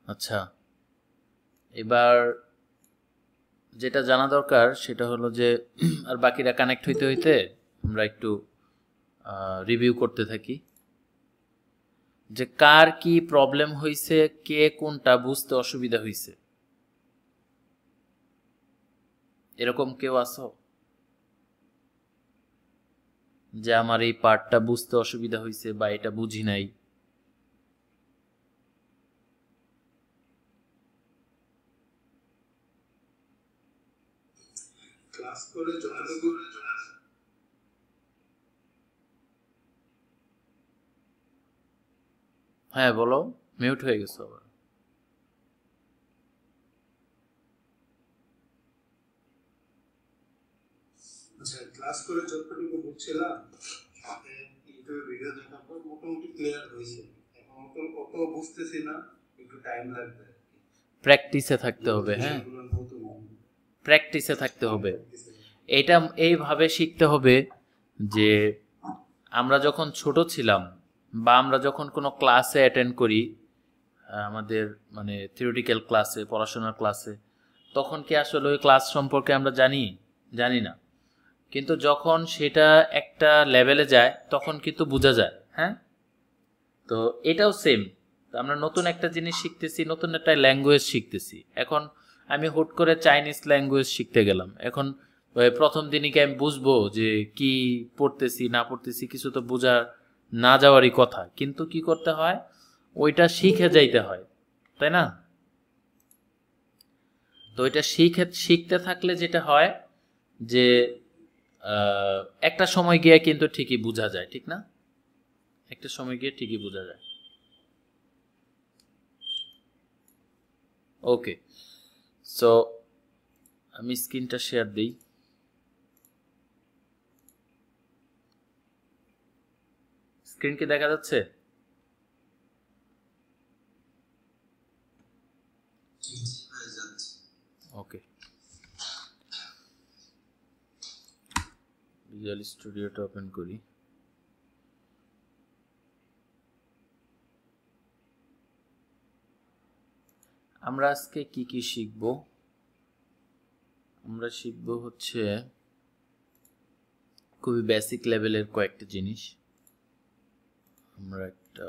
আচ্ছা, এবার যেটা জানা দরকার সেটা হলো যে আর বাকিরা কানেক্ট হইতে হইতে আমরা একটু রিভিউ করতে থাকি যে কার কি প্রবলেম হইছে, কে কোনটা বুঝতে অসুবিধা হইছে। এরকম কেউ আছো যে আমার এই পার্টটা বুঝতে অসুবিধা হইছে বা এটা বুঝি নাই? ক্লাস করে যতটুকু হ্যাঁ বলো, মিউট হয়ে গেছো আবার। আচ্ছা, ক্লাস করে যতটুকু বুঝছিলাম ইউটিউবে ভিডিও দেখার পর মোটামুটি ক্লিয়ার হয়েছে। এখন অত বুঝতেছি না, একটু টাইম লাগবে। প্র্যাকটিসে থাকতে হবে। হ্যাঁ, প্র্যাকটিসে থাকতে হবে। এটা এইভাবে শিখতে হবে যে আমরা যখন ছোট ছিলাম বা আমরা যখন কোনো ক্লাসে অ্যাটেন্ড করি, আমাদের মানে থিওরিটিক্যাল ক্লাসে, পড়াশোনার ক্লাসে, তখন কি আসলে ওই ক্লাস সম্পর্কে আমরা জানি না, কিন্তু যখন সেটা একটা লেভেলে যায় তখন কিন্তু বোঝা যায়। হ্যাঁ, তো এটাও সেম। আমরা নতুন একটা জিনিস শিখতেছি, নতুন একটা ল্যাঙ্গুয়েজ শিখতেছি। এখন আমি হুট করে চাইনিজ ল্যাঙ্গুয়েজ শিখতে গেলাম, এখন প্রথম দিনই কি আমি বুঝবো যে কি পড়তেছি না পড়তেছি? কিছু তো বোঝা না যাওয়ারই কথা, কিন্তু কি করতে হয়, ওইটা শিখে যাইতে হয়, তাই না? তো ওইটা শিখতে থাকলে যেটা হয় যে একটা সময় গিয়ে কিন্তু ঠিকই বোঝা যায়, ঠিক না? একটা সময় গিয়ে ঠিকই বোঝা যায়। ওকে, সো আমি স্ক্রিনটা শেয়ার দিই। স্ক্রিন কি দেখা যাচ্ছে? ওকে, ভিজুয়াল স্টুডিওটা ওপেন করি। আমরা আজকে কি কি শিখব? আমরা শিখব হচ্ছে খুবই বেসিক লেভেলের কয়েকটা জিনিস। আমরা একটা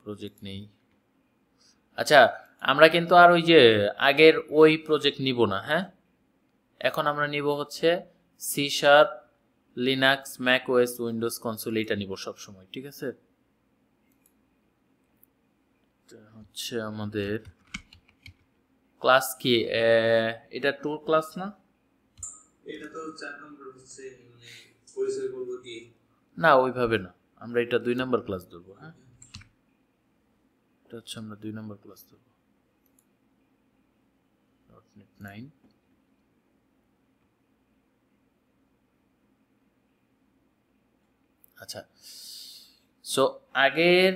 প্রজেক্ট নেই। আচ্ছা, আমরা কিন্তু আর ওই যে আগের ওই প্রজেক্ট নিব না। হ্যাঁ, এখন আমরা নিব হচ্ছে C sharp, Linux, Mac OS, Windows console, এটা নিব সব সময়। ঠিক আছে, হচ্ছে আমাদের ক্লাস কি এটা টুর ক্লাস না? এটা তো 4 নম্বর হচ্ছে, মানে পরিচয় করব কি না, ওইভাবে না, আমরা এটা 2 নম্বর ক্লাস ধরবো। হ্যাঁ, এটা হচ্ছে আমরা 2 নম্বর ক্লাস ধরবো। .NET 9। আচ্ছা, সো আগের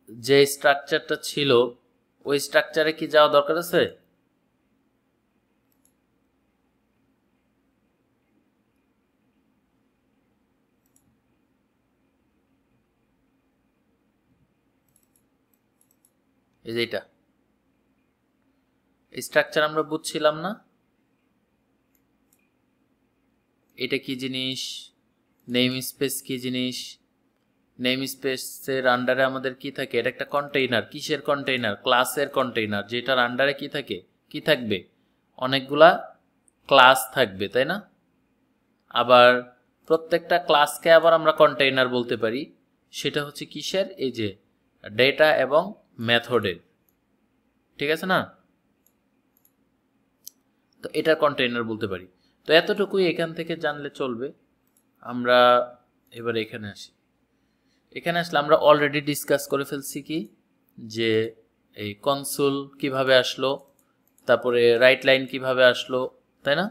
যে স্ট্রাকচারটা ছিল ওই স্ট্রাকচারে কি যাওয়া দরকার আছে? এই যে এটা স্ট্রাকচার আমরা বুঝছিলাম না? এটা কি জিনিস, নেম স্পেস কি জিনিস, নেম স্পেসের আন্ডারে আমাদের কি থাকে? এটা একটা কন্টেইনার। কিসের কন্টেইনার? ক্লাসের কন্টেইনার, যেটার আন্ডারে কি থাকে, কি থাকবে? অনেকগুলা ক্লাস থাকবে, তাই না? আবার প্রত্যেকটা ক্লাসকে আবার আমরা কন্টেইনার বলতে পারি। সেটা হচ্ছে কিসের? এই যে ডেটা এবং মেথডের। ঠিক আছে না? তো এটার কন্টেইনার বলতে পারি। তো এতটুকুই এখান থেকে জানলে চলবে। আমরা এবার এখানে আসি। এখানে আসলে আমরা অলরেডি ডিসকাস করে ফেলছি কি যে এই কনসোল কিভাবে আসলো, তারপরে রাইট লাইন কিভাবে আসলো, তাই না?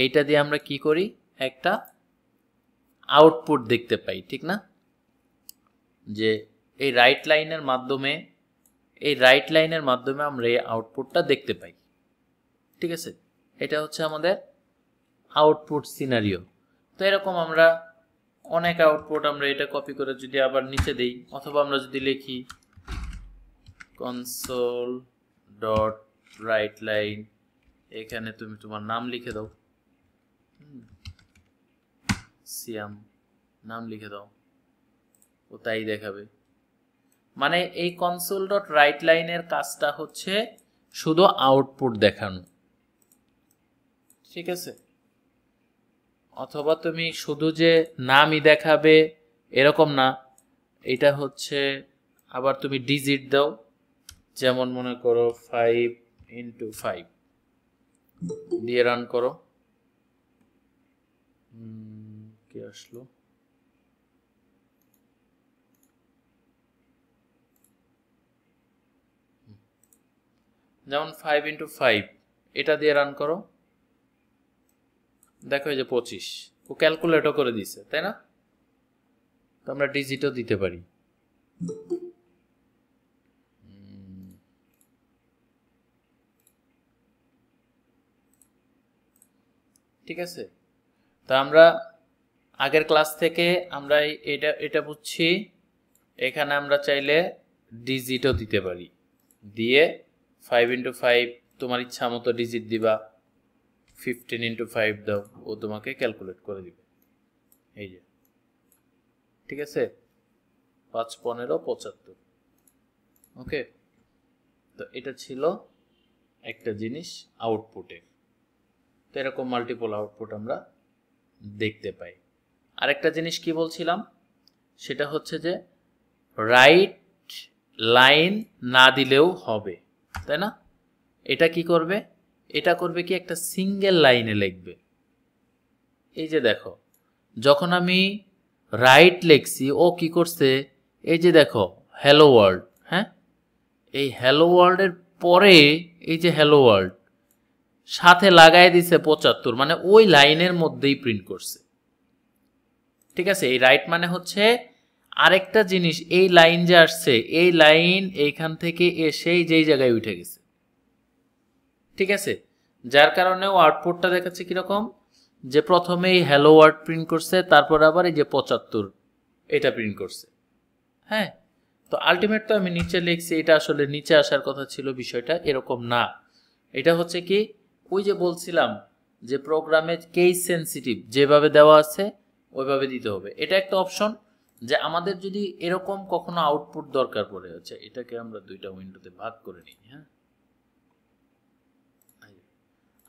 এইটা দিয়ে আমরা কি করি, একটা আউটপুট দেখতে পাই, ঠিক না? যে এই রাইট লাইনের মাধ্যমে আমরা এই আউটপুটটা দেখতে পাই। ঠিক আছে, এটা হচ্ছে আমাদের আউটপুট সিনারিও। তো এরকম আমরা অনেক আউটপুট, আমরা এটা কপি করে যদি আবার নিচে দেই, অথবা আমরা যদি লিখি কনসোল ডট রাইট লাইন, এখানে তুমি তোমার নাম লিখে দাও, সিয়াম নাম লিখে দাও, ও তাই দেখাবে। মানে এই কনসোল ডট রাইট লাইনের কাজটা হচ্ছে শুধু আউটপুট দেখানো, ঠিক আছে? অথবা তুমি শুধু যে নামই দেখাবে এরকম না, এটা হচ্ছে আবার তুমি ডিজিট দাও, যেমন মনে করো 5x5 দিয়ে রান করো। কি আসলো? যেমন 5x5 এটা দিয়ে রান করো, দেখো এই যে 25, ও ক্যালকুলেটও করে দিছে, তাই না? তো আমরা ডিজিটও দিতে পারি। ঠিক আছে, তা আমরা আগের ক্লাস থেকে আমরা এটা বুঝছি, এখানে আমরা চাইলে ডিজিটও দিতে পারি, দিয়ে 5x5 তোমার ইচ্ছা মতো ডিজিট দিবা, 15x5 দাও, ও তোমাকে ক্যালকুলেট করে দিবে। এই যে, ঠিক আছে, 5 15 75। ওকে, তো এটা ছিল একটা জিনিস আউটপুটে। তো এরকম মাল্টিপল আউটপুট আমরা দেখতে পাই। আরেকটা জিনিস কি বলছিলাম, সেটা হচ্ছে যে রাইট লাইন না দিলেও হবে, তাই না? এটা কি করবে? এটা করবে কি, একটা সিঙ্গেল লাইনে লিখবে। এই যে দেখো, যখন আমি রাইট লিখছি, ও কি করছে, এই যে দেখো হ্যালো ওয়ার্ল্ড, হ্যাঁ, এই হ্যালো ওয়ার্ল্ডের পরে এই যে হ্যালো ওয়ার্ল্ড সাথে লাগাই দিছে 75, মানে ওই লাইনের মধ্যেই প্রিন্ট করছে। ঠিক আছে, এই রাইট মানে হচ্ছে আরেকটা জিনিস, এই লাইন যে আসছে, এই লাইন এইখান থেকে এসে যেই জায়গায় উঠে গেছে। ঠিক আছে, যার কারণে ও আউটপুটটা দেখাচ্ছে কিরকম, যে প্রথমেই হ্যালো ওয়ার্ড প্রিন্ট করছে, তারপর আবার এই যে 75 এটা প্রিন্ট করছে। হ্যাঁ, তো আলটিমেট তো আমি নিচে লিখছি, এটা আসলে নিচে আসার কথা ছিল, বিষয়টা এরকম না। এটা হচ্ছে কি, ওই যে বলছিলাম যে প্রোগ্রামে কেস সেন্সিটিভ যেভাবে দেওয়া আছে ওইভাবে দিতে হবে। এটা একটা অপশন, যে আমাদের যদি এরকম কখনো আউটপুট দরকার পড়ে, হচ্ছে এটাকে আমরা দুইটা উইন্ডোতে ভাগ করে নিই। হ্যাঁ,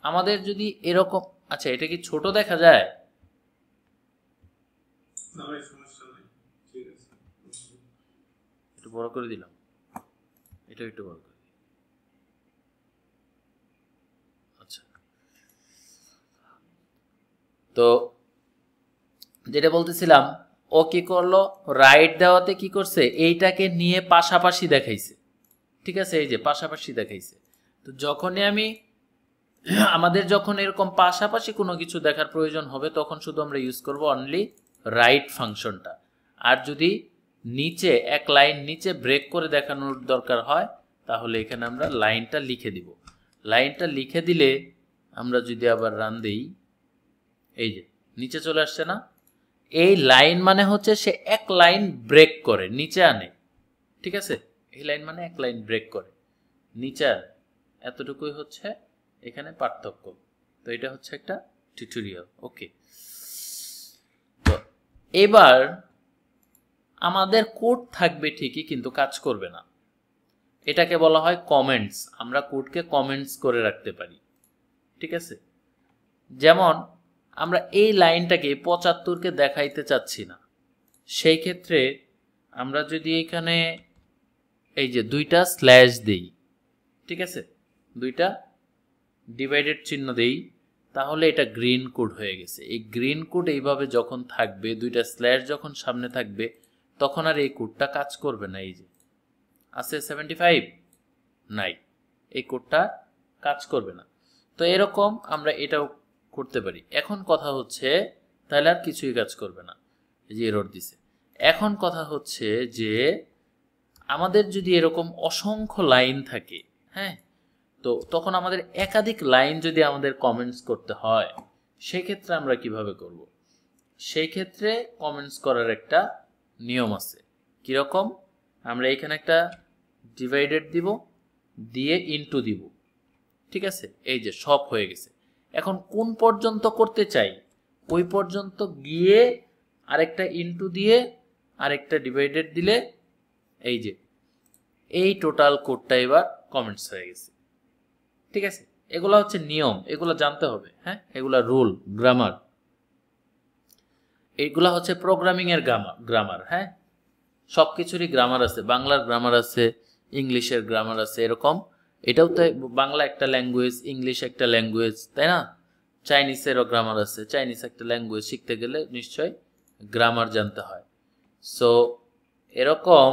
আমাদের যদি এরকম, আচ্ছা এটা কি ছোট দেখা যায়? একটু বড় করে দিলাম, এটা একটু বড় করে দিই। আচ্ছা, তো যেটা বলতেছিলাম, ও কি করলো, রাইট দেওয়াতে কি করছে, এইটাকে নিয়ে পাশাপাশি দেখাইছে। ঠিক আছে, এই যে পাশাপাশি দেখাইছে। তো যখনই আমি আমাদের যখন এরকম পাশাপাশি কোনো কিছু দেখার প্রয়োজন হবে, তখন শুধু আমরা ইউজ করব অনলি রাইট ফাংশনটা। আর যদি নিচে এক লাইন নিচে ব্রেক করে দেখানোর দরকার হয়, তাহলে এখানে আমরা লাইনটা লিখে দিব। লাইনটা লিখে দিলে আমরা যদি আবার রান দেই, এই যে নিচে চলে আসছে না, এই লাইন মানে হচ্ছে সে এক লাইন ব্রেক করে নিচে আনে। ঠিক আছে, এই লাইন মানে এক লাইন ব্রেক করে নিচে আনে, এতটুকুই হচ্ছে এখানে পার্থক্য। তো এটা হচ্ছে একটা টিউটোরিয়াল। ওকে, তো এবার আমাদের কোড থাকবে ঠিকই, কিন্তু কাজ করবে না। এটাকে বলা হয় কমেন্টস। আমরা কোডকে কমেন্টস করে রাখতে পারি। ঠিক আছে, যেমন আমরা এই লাইনটাকে 75কে দেখাইতে চাচ্ছি না, সেই ক্ষেত্রে আমরা যদি এখানে এই যে দুইটা স্ল্যাশ দেই, ঠিক আছে, দুইটা ডিভাইডেড চিহ্ন দেই, তাহলে এটা গ্রিন কোড হয়ে গেছে। এই গ্রিন কোড এইভাবে যখন থাকবে, দুইটা স্ল্যাশ যখন সামনে থাকবে, তখন আর এই কোডটা কাজ করবে না। এই যে আছে 75 নাই, এই কোডটা কাজ করবে না। তো এরকম আমরা এটাও করতে পারি। এখন কথা হচ্ছে, তাহলে আর কিছুই কাজ করবে না, এই যে এরর দিছে। এখন কথা হচ্ছে যে আমাদের যদি এরকম অসংখ্য লাইন থাকে, হ্যাঁ, তো তখন আমাদের একাধিক লাইন যদি আমাদের কমেন্টস করতে হয়, সেই ক্ষেত্রে আমরা কিভাবে করব? সেই ক্ষেত্রে কমেন্টস করার একটা নিয়ম আছে। কিরকম? আমরা এখানে একটা ডিভাইডেড দিব, দিয়ে ইনটু দিব। ঠিক আছে, এই যে সব হয়ে গেছে। এখন কোন পর্যন্ত করতে চাই ওই পর্যন্ত গিয়ে আরেকটা ইনটু দিয়ে আরেকটা ডিভাইডেড দিলে এই যে এই টোটাল কোডটা এবার কমেন্টস হয়ে গেছে। ঠিক আছে, এগুলা হচ্ছে নিয়ম, এগুলো জানতে হবে। হ্যাঁ, এগুলা রুল, গ্রামার, এইগুলা হচ্ছে প্রোগ্রামিং এর গ্রামার। হ্যাঁ, সব কিছুরই গ্রামার আছে, বাংলার গ্রামার আছে, ইংলিশের গ্রামার আছে, এরকম এটাও তো বাংলা একটা ল্যাঙ্গুয়েজ, ইংলিশ একটা ল্যাঙ্গুয়েজ, তাই না? চাইনিজেরও গ্রামার আছে, চাইনিজ একটা ল্যাঙ্গুয়েজ শিখতে গেলে নিশ্চয়ই গ্রামার জানতে হয়। সো এরকম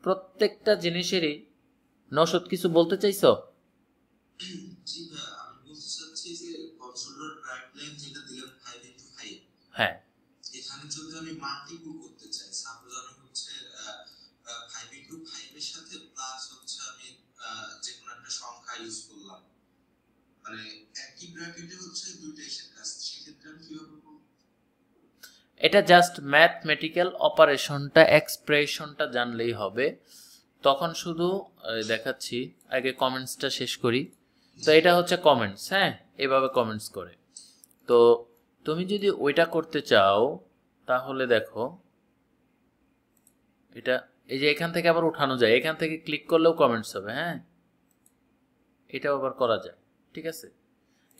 প্রত্যেকটা জিনিসেরই নশত কিছু বলতে চাইছো? জি ভাই, আমি বলতে চাচ্ছি যে কনসোলার গাইডলাইন যেটা দিলেন 5x5, হ্যাঁ, এখানে যদি আমি মাল্টিপল করতে চাই, সাপোজ আমি হচ্ছে 5x5 এর সাথে প্লাস হচ্ছে আমি যে কোনো একটা সংখ্যা ইউজ করলাম, মানে একই ব্র্যাকেটে হচ্ছে দুইটা এসে কাজ, সেক্ষেত্রে আমি কিভাবে করব? এটা জাস্ট ম্যাথমেটিক্যাল অপারেশনটা, এক্সপ্রেশনটা জানলেই হবে। তখন শুধু দেখাচ্ছি, আগে কমেন্টসটা শেষ করি। তো এটা হচ্ছে কমেন্টস। হ্যাঁ, এভাবে কমেন্টস করে। তো তুমি যদি ওইটা করতে চাও তাহলে দেখো এটা, এই যে এখান থেকে আবার উঠানো যায়, এখান থেকে ক্লিক করলেও কমেন্টস হবে। হ্যাঁ, এটাও আবার করা যায়। ঠিক আছে,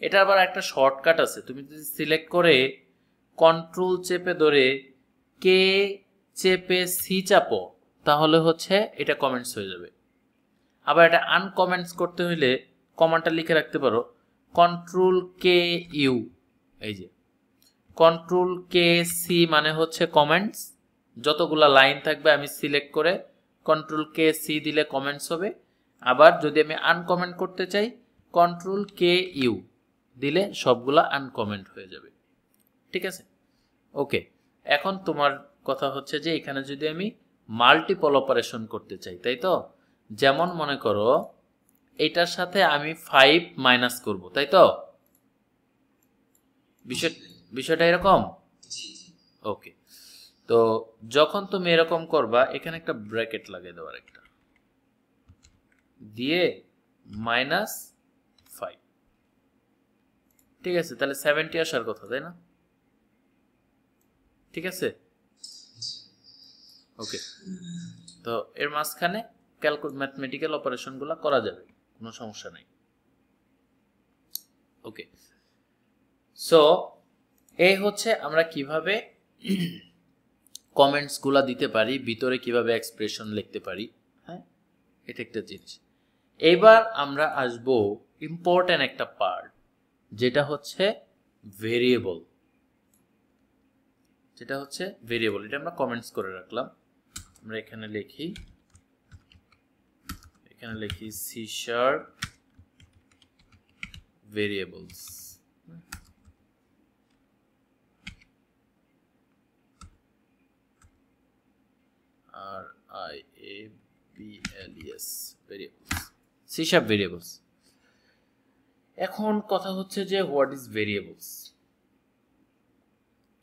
এটা আবার একটা শর্টকাট আছে, তুমি যদি সিলেক্ট করে কন্ট্রোল চেপে ধরে কে চেপে সি চাপো তাহলে হচ্ছে এটা কমেন্টস হয়ে যাবে। আবার এটা আনকমেন্টস করতে হইলে কমান্ডটা লিখে রাখতে পারো কন্ট্রোল কে ইউ, এই যে কন্ট্রোল কে সি মানে হচ্ছে কমেন্টস। যতগুলা লাইন থাকবে আমি সিলেক্ট করে কন্ট্রোল কে সি দিলে কমেন্টস হবে। আবার যদি আমি আনকমেন্ট করতে চাই কন্ট্রোল কে ইউ দিলে সবগুলা আনকমেন্ট হয়ে যাবে। ঠিক আছে, ওকে। এখন তোমার কথা হচ্ছে যে এখানে যদি আমি মাল্টিপল অপারেশন করতে চাই, তাই তো? যেমন মনে করো এটার সাথে আমি 5 মাইনাস করব, তাই তো? বিষয়টা এরকম। জি জি, ওকে, তো যখন তুমি এরকম করবা এখানে একটা ব্র্যাকেট লাগিয়ে দেওয়ার, একটা দিয়ে -5। ঠিক আছে, তাহলে 70 আসার কথা, তাই না? ঠিক আছে, ওকে। তো এর মাঝখানে ম্যাথমেটিক্যাল অপারেশনগুলো করা যাবে, কোনো সমস্যা নেই। ওকে, সো এই হচ্ছে আমরা কিভাবে কমেন্টসগুলো দিতে পারি, ভিতরে কিভাবে এক্সপ্রেশন লিখতে পারি। হ্যাঁ, এটা একটা জিনিস। এবার আমরা আসব ইম্পর্টেন্ট একটা পার্ট, যেটা হচ্ছে ভেরিয়েবল। যেটা হচ্ছে ভেরিয়েবল, এটা আমরা কমেন্টস করে রাখলাম। আমরা এখানে লিখি C# variables. RIABLES variables, C# variables. এখন কথা হচ্ছে যে হোয়াট ইজ ভেরিয়েবলস,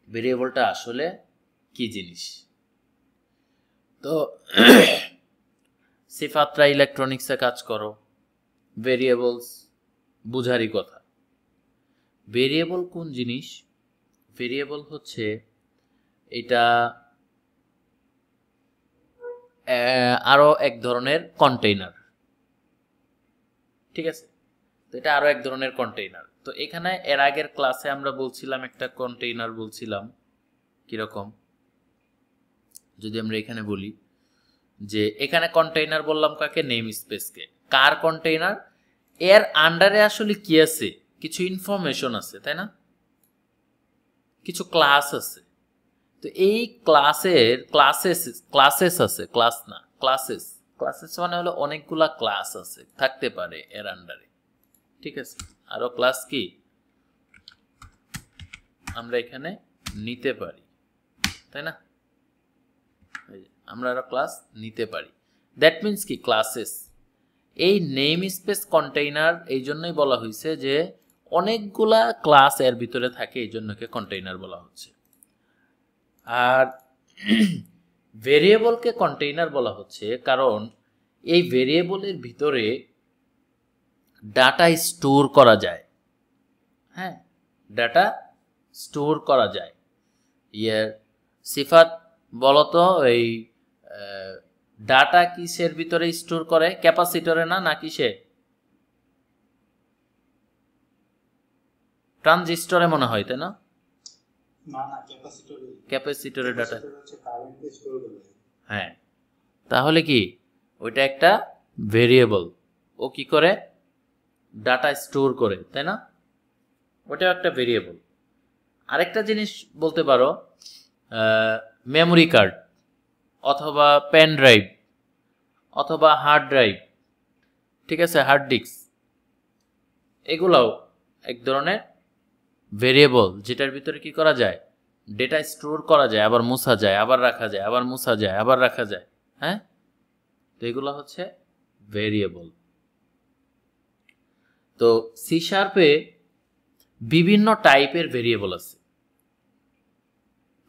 ভেরিয়েবলটা আসলে কি জিনিস? তো সিফাতরা ইলেকট্রনিক্সে কাজ করো, ভেরিয়েবলস বুঝারই কথা। ভেরিয়েবল কোন জিনিস? ভেরিয়েবল হচ্ছে এটা আরো এক ধরনের কন্টেইনার। ঠিক আছে, তো এটা আরো এক ধরনের কন্টেইনার। তো এখানে এর আগের ক্লাসে আমরা বলছিলাম একটা কন্টেইনার বলছিলাম কিরকম, যদি আমরা এখানে বলি যে এখানে কন্টেইনার বললাম কাকে? নেম স্পেসকে। কার কন্টেইনার? এর আন্ডারে আসলে কি আছে? কিছু ইনফরমেশন আছে, তাই না? কিছু ক্লাস আছে। তো এই ক্লাসের ক্লাসেস আছে, ক্লাস না, ক্লাসেস। ক্লাসেস মানে হলো অনেকগুলা ক্লাস আছে, থাকতে পারে এর আন্ডারে। ঠিক আছে, আরো ক্লাস কি আমরা এখানে নিতে পারি, তাই না? আমরা আরো ক্লাস নিতে পারি, দ্যাট মিনস কি ক্লাসেস। এই নেম স্পেস কন্টেইনার এই জন্যই বলা হয়েছে যে অনেকগুলা ক্লাস এর ভিতরে থাকে, এই জন্যকে কন্টেইনার বলা হচ্ছে। আর ভেরিয়েবলকে কন্টেইনার বলা হচ্ছে কারণ এই ভেরিয়েবলের ভিতরে ডাটা স্টোর করা যায়। হ্যাঁ, ডাটা স্টোর করা যায়। ইয়ার সিফাত বলতো এই ডাটা কিসের ভিতরে স্টোর করে? ক্যাপাসিটরে না, না কিসে? ট্রানজিস্টরে মনে হয়, তাই না? ক্যাপাসিটরে ডাটা। হ্যাঁ, তাহলে কি ওইটা একটা ভেরিয়েবল, ও কি করে? ডাটা স্টোর করে, তাই না? ওটাও একটা ভেরিয়েবল। আরেকটা জিনিস বলতে পারো, মেমোরি কার্ড অথবা পেন ড্রাইভ অথবা হার্ড ড্রাইভ, ঠিক আছে, হার্ড ডিস্ক, এগুলাও এক ধরনের ভেরিয়েবল, যেটার ভিতরে কি করা যায়? ডেটা স্টোর করা যায়, আবার মুছা যায়, আবার রাখা যায়, আবার মুছা যায়, আবার রাখা যায়। হ্যাঁ, তো এগুলো হচ্ছে ভেরিয়েবল। তো সি শার্পে বিভিন্ন টাইপের ভেরিয়েবল আছে।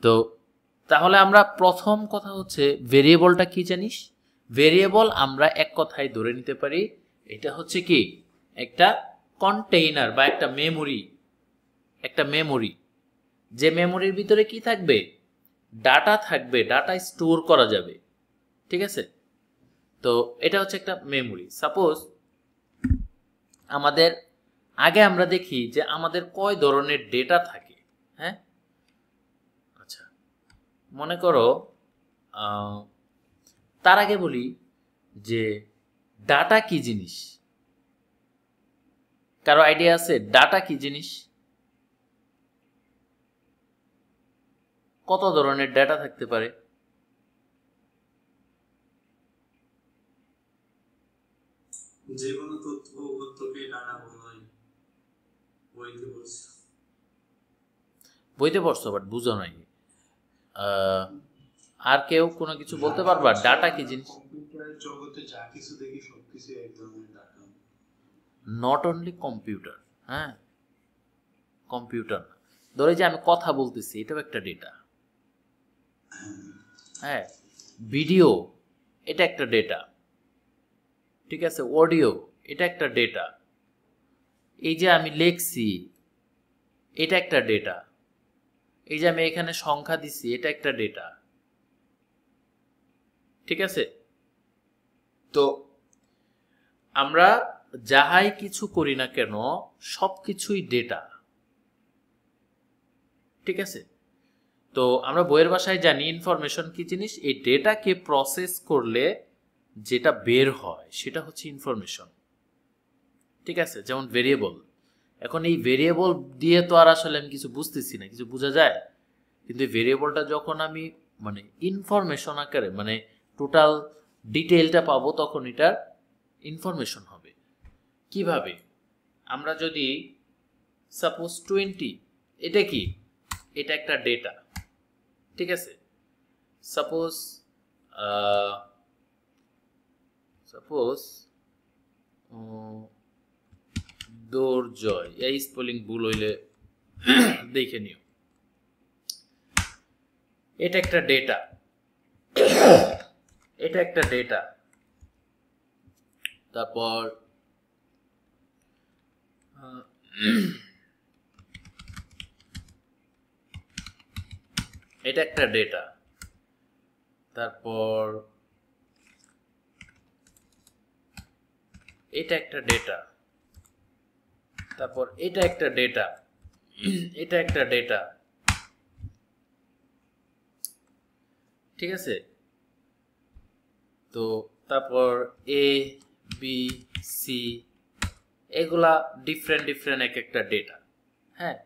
তো তাহলে আমরা প্রথম কথা হচ্ছে ভেরিয়েবলটা কি জানিস? ভেরিয়েবল আমরা এক কথায় ধরে নিতে পারি এটা হচ্ছে কি একটা কন্টেইনার বা একটা মেমোরি। একটা মেমোরি, যে মেমোরির ভিতরে কি থাকবে? ডাটা থাকবে, ডাটা স্টোর করা যাবে, ঠিক আছে? তো এটা হচ্ছে একটা মেমোরি। সাপোজ আমাদের আগে আমরা দেখি যে আমাদের কয় ধরনের ডেটা থাকে। হ্যাঁ, আচ্ছা, মনে করো তার আগে বলি যে ডাটা কি জিনিস? কারো আইডিয়া আছে ডাটা কি জিনিস? কত ধরনের ডেটা থাকতে পারে? যে কোনো তথ্য উৎপত্তিকে ডাটা বলা হয়। বইতে পড়ছো, বাট বুঝো নাই। আর কেউ কোনো কিছু বলতে পারবা ডাটা কি জিনিস? কম্পিউটারের জগতে যা কিছু দেখি সবকিছু এক ধরনের ডাটা। Not only computer. হ্যাঁ, কম্পিউটার না, ধরে যে আমি কথা বলতেছি, এটাও একটা ডেটা। হ্যাঁ, ভিডিও এটা একটা ডেটা, ঠিক আছে, অডিও এটা একটা ডেটা, এই যে আমি লেখছি এটা একটা ডেটা, এই যে আমি এখানে সংখ্যা দিছি এটা একটা ডেটা, ঠিক আছে? তো আমরা যাহাই কিছু করি না কেন সব কিছুই ডেটা, ঠিক আছে? তো আমরা বইয়ের ভাষায় জানি ইনফরমেশন কি জিনিস। এই ডেটাকে প্রসেস করলে যেটা বের হয় সেটা হচ্ছে ইনফরমেশন, ঠিক আছে? যেমন ভেরিয়েবল, এখন এই ভেরিয়েবল দিয়ে তো আর আসলে আমি কিছু বুঝতেছি না, কিছু বোঝা যায়, কিন্তু এই ভেরিয়েবলটা যখন আমি মানে ইনফরমেশন আকারে মানে টোটাল ডিটেইলটা পাবো তখন এটার ইনফরমেশন হবে। কিভাবে? আমরা যদি সাপোজ 20, এটা কি? এটা একটা ডেটা, ঠিক আছে? সাপোজ দুর্জয়, এই স্পেলিং ভুল হইলে দেখে নিও। এটা একটা ডেটা, এটা একটা ডেটা। তারপর এটা একটা ডেটা। তারপর এটা একটা ডেটা। তারপর এটা একটা ডেটা, এটা একটা ডেটা, ঠিক আছে? তো তারপর এ বি সি এগুলা ডিফারেন্ট ডিফারেন্ট এক একটা ডেটা। হ্যাঁ,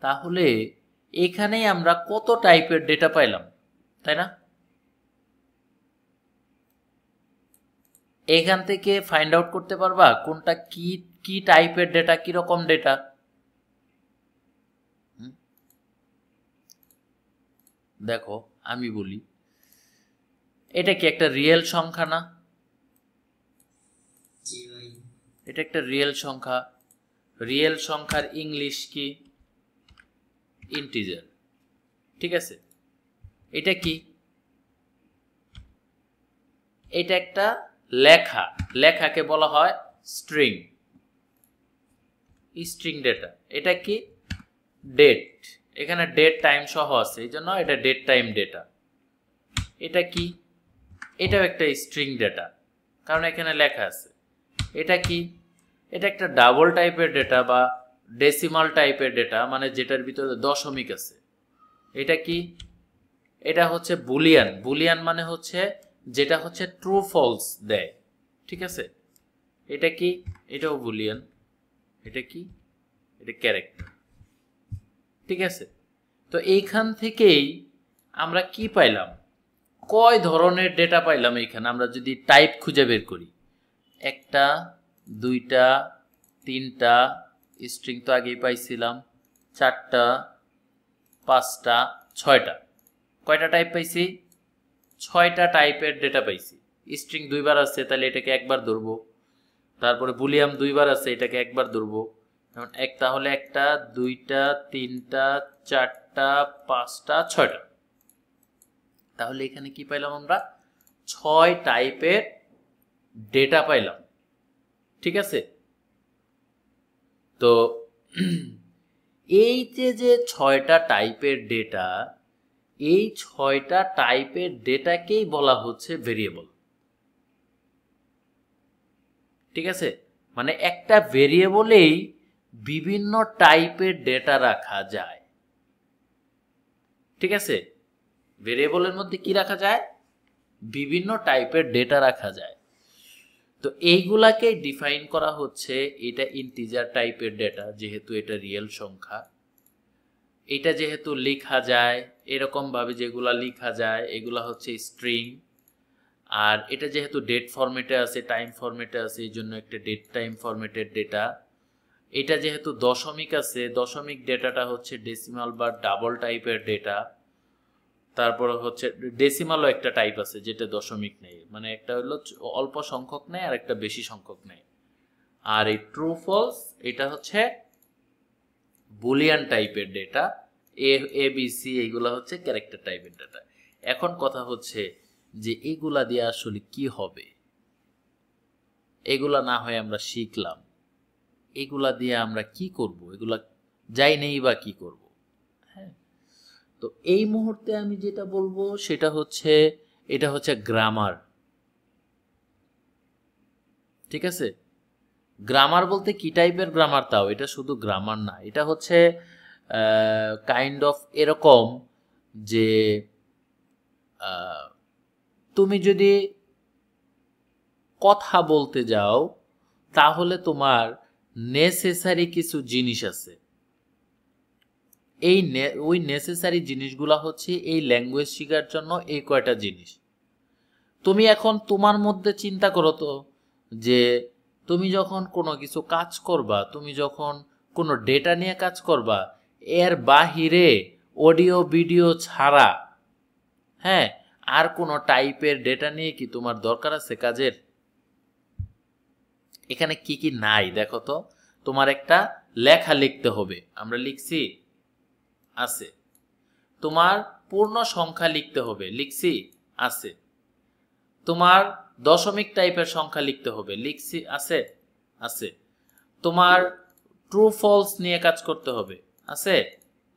তাহলে এখানেই আমরা কত টাইপের ডেটা পাইলাম, তাই না? এখান থেকে ফাইন্ড আউট করতে পারবা কোনটা কি কি টাইপের ডেটা, কি রকম ডেটা? দেখো আমি বলি, এটা কি একটা রিয়েল সংখ্যা না? এটা একটা রিয়েল সংখ্যা। রিয়েল সংখ্যার ইংলিশ কি? ইন্টিজার, ঠিক আছে? এটা কি? এটা একটা লেখা, লেখাকে বলা হয় স্ট্রিং, স্ট্রিং ডেটা। এটা কি? ডেট, এখানে ডেট টাইম সহ আছে, এই জন্য এটা ডেট টাইম ডেটা। এটা কি? এটাও একটা স্ট্রিং ডেটা, কারণ এখানে লেখা আছে। এটা কি? এটা একটা ডাবল টাইপের ডেটা বা ডেসিমাল টাইপের ডেটা, মানে যেটার ভিতরে দশমিক আছে। এটা কি? এটা হচ্ছে বুলিয়ান। বুলিয়ান মানে হচ্ছে যেটা হচ্ছে ট্রু ফলস দেয়, ঠিক আছে? এটা কি? এটাও বুলিয়ান। এটা কি? এটা ক্যারেক্টার, ঠিক আছে? তো এইখান থেকেই আমরা কি পাইলাম? কয় ধরনের ডেটা পাইলাম এইখানে? আমরা যদি টাইপ খুঁজে বের করি, একটা, দুইটা, তিনটা, স্ট্রিং তো আগেই পাইছিলাম, চারটা, পাঁচটা, ছয়টা। কয়টা টাইপ পাইছি? ছয়টা টাইপের ডেটা পাইছি। স্ট্রিং দুইবার আছে, তাহলে এটাকে একবার ধরবো। তারপরে বুলিয়ান দুইবার আছে, এটাকে একবার ধরবো। এখন তাহলে একটা, দুইটা, তিনটা, চারটা, পাঁচটা, ছয়টা। তাহলে এখানে কি পাইলাম আমরা? 6 টাইপের ডেটা পাইলাম, ঠিক আছে? তো এই যে 6টা টাইপের ডেটা, এই 6টা টাইপের ডেটাকেই বলা হচ্ছে ভেরিয়েবল, ঠিক আছে? মানে একটা ভেরিয়েবলেই বিভিন্ন টাইপের ডেটা রাখা যায়, ঠিক আছে? ভেরিয়েবলের মধ্যে কি রাখা যায়? বিভিন্ন টাইপের ডেটা রাখা যায়। তো এইগুলাকে ডিফাইন করা হচ্ছে, এটা ইন্টিজার টাইপের ডেটা, যেহেতু এটা রিয়েল সংখ্যা। এটা যেহেতু লেখা যায়, এরকম ভাবে যেগুলা লেখা যায় এগুলা হচ্ছে স্ট্রিং। আর এটা যেহেতু ডেট ফরম্যাটে আছে, টাইম ফরম্যাটে আছে, এই জন্য একটা ডেট টাইম ফরম্যাটের ডেটা। এটা যেহেতু দশমিক আছে, দশমিক ডেটাটা হচ্ছে ডেসিমাল বা ডাবল টাইপের ডেটা। তারপর হচ্ছে ডেসিমালও একটা টাইপ আছে যেটা দশমিক নেই, মানে একটা হলো অল্প সংখ্যক নেই আর একটা বেশি সংখ্যক নেই। আর এই ট্রু ফলস এটা হচ্ছে বুলিয়ান টাইপের ডেটা। এ বি সি এইগুলা হচ্ছে ক্যারেক্টার টাইপের ডেটা। এখন কথা হচ্ছে যে এগুলা দিয়ে আসলে কি হবে? এগুলা না হয় আমরা শিখলাম, এগুলা দিয়ে আমরা কি করব? এগুলা যাই নেই বা কি করব? হ্যাঁ, তো এই মুহূর্তে আমি যেটা বলবো সেটা হচ্ছে, এটা হচ্ছে গ্রামার, ঠিক আছে? গ্রামার বলতে কি টাইপের গ্রামার? তাও এটা শুধু গ্রামার না, এটা হচ্ছে কাইন্ড অফ এরকম যে তুমি যদি কথা বলতে যাও তাহলে তোমার নেসেসারি কিছু জিনিস আছে। ওই নেসেসারি জিনিসগুলা হচ্ছে এই ল্যাঙ্গুয়েজ শেখার জন্য এই কয়টা জিনিস। তুমি এখন তোমার মধ্যে চিন্তা করো তো, যে তুমি যখন কোনো কিছু কাজ করবা, তুমি যখন কোনো ডেটা নিয়ে কাজ করবা, এর বাহিরে অডিও ভিডিও ছাড়া, হ্যাঁ, আর কোনো টাইপের ডেটা নিয়ে কি তোমার দরকার আছে কাজের? এখানে কি কি নাই দেখো তো। তোমার একটা লেখা লিখতে হবে, আমরা লিখছি, আছে। তোমার পূর্ণ সংখ্যা লিখতে হবে, লিখছি, আছে। তোমার দশমিক টাইপের সংখ্যা লিখতে হবে, লিখছি, আছে, আছে। তোমার ট্রু ফলস নিয়ে কাজ করতে হবে, আছে,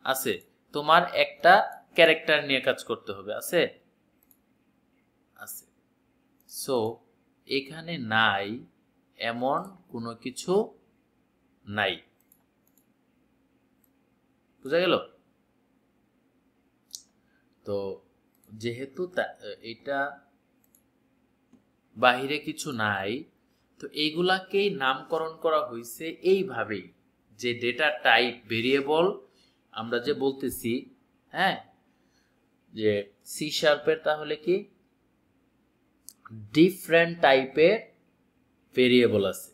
আছে। তোমার একটা ক্যারেক্টার নিয়ে কাজ করতে হবে, আছে, আছে। সো এখানে নাই এমন কোনো কিছু নাই, বুঝা গেল? তো যেহেতু এটা বাহিরে কিছু নাই, তো এইগুলাকেই নামকরণ করা হয়েছে এইভাবেই, যে ডেটা টাইপ ভেরিয়েবল আমরা যে বলতেছি, হ্যাঁ, যে সি শার্পের তাহলে কি ডিফারেন্ট টাইপের ভেরিয়েবল আছে,